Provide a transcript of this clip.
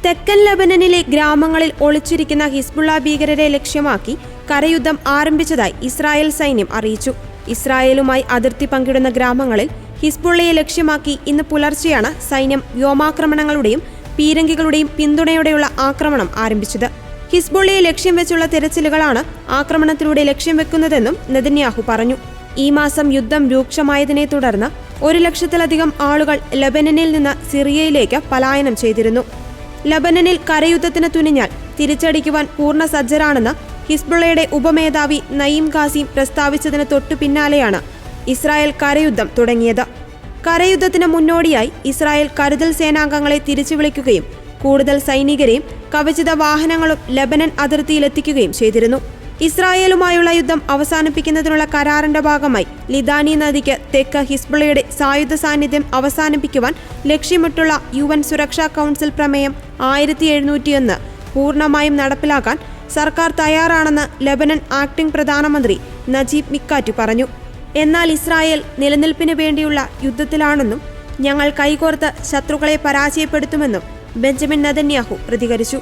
തെക്കൻ ലെബനനിലെ ഗ്രാമങ്ങളിൽ ഒളിച്ചിരിക്കുന്ന ഹിസ്ബുള്ള ഭീകരരെ ലക്ഷ്യമാക്കി കരയുദ്ധം ആരംഭിച്ചതായി ഇസ്രായേൽ സൈന്യം അറിയിച്ചു. ഇസ്രായേലുമായി അതിർത്തി പങ്കിടുന്ന ഗ്രാമങ്ങളിൽ ഹിസ്ബുള്ളയെ ലക്ഷ്യമാക്കി ഇന്ന് പുലർച്ചെയാണ് സൈന്യം വ്യോമാക്രമണങ്ങളുടെയും പീരങ്കികളുടെയും പിന്തുണയോടെയുള്ള ആക്രമണം ആരംഭിച്ചത്. ഹിസ്ബുള്ളയെ ലക്ഷ്യം വെച്ചുള്ള തിരച്ചിലുകളാണ് ആക്രമണത്തിലൂടെ ലക്ഷ്യം വെക്കുന്നതെന്നും നെതന്യാഹു പറഞ്ഞു. ഈ മാസം യുദ്ധം രൂക്ഷമായതിനെ തുടർന്ന് 1,00,000-ലധികം ആളുകൾ ലെബനനിൽ നിന്ന് സിറിയയിലേക്ക് പലായനം ചെയ്തിരുന്നു. ലെബനനിൽ കരയുദ്ധത്തിന് തുനിഞ്ഞാൽ തിരിച്ചടിക്കുവാൻ പൂർണ്ണ സജ്ജരാണെന്ന് ഹിസ്ബുള്ളയുടെ ഉപമേധാവി നയീം ഖാസിം പ്രസ്താവിച്ചതിന് തൊട്ടു പിന്നാലെയാണ് ഇസ്രായേൽ കരയുദ്ധം തുടങ്ങിയത്. കരയുദ്ധത്തിന് മുന്നോടിയായി ഇസ്രായേൽ കരുതൽ സേനാംഗങ്ങളെ തിരിച്ചു വിളിക്കുകയും കൂടുതൽ സൈനികരെയും കവചിത വാഹനങ്ങളും ലെബനൻ അതിർത്തിയിലെത്തിക്കുകയും ചെയ്തിരുന്നു. ഇസ്രായേലുമായുള്ള യുദ്ധം അവസാനിപ്പിക്കുന്നതിനുള്ള കരാറിന്റെ ഭാഗമായി ലിദാനി നദിക്ക് തെക്ക് ഹിസ്ബുള്ളയുടെ സായുധ സാന്നിധ്യം അവസാനിപ്പിക്കുവാൻ ലക്ഷ്യമിട്ടുള്ള UN സുരക്ഷാ കൗൺസിൽ പ്രമേയം 1701 പൂർണ്ണമായും നടപ്പിലാക്കാൻ സർക്കാർ തയ്യാറാണെന്ന് ലെബനൻ ആക്ടിംഗ് പ്രധാനമന്ത്രി നജീബ് മിക്കാറ്റി പറഞ്ഞു. എന്നാൽ ഇസ്രായേൽ നിലനിൽപ്പിന് വേണ്ടിയുള്ള യുദ്ധത്തിലാണെന്നും ഞങ്ങൾ കൈകോർത്ത് ശത്രുക്കളെ പരാജയപ്പെടുത്തുമെന്നും ബെഞ്ചമിൻ നെതന്യാഹു പ്രതികരിച്ചു.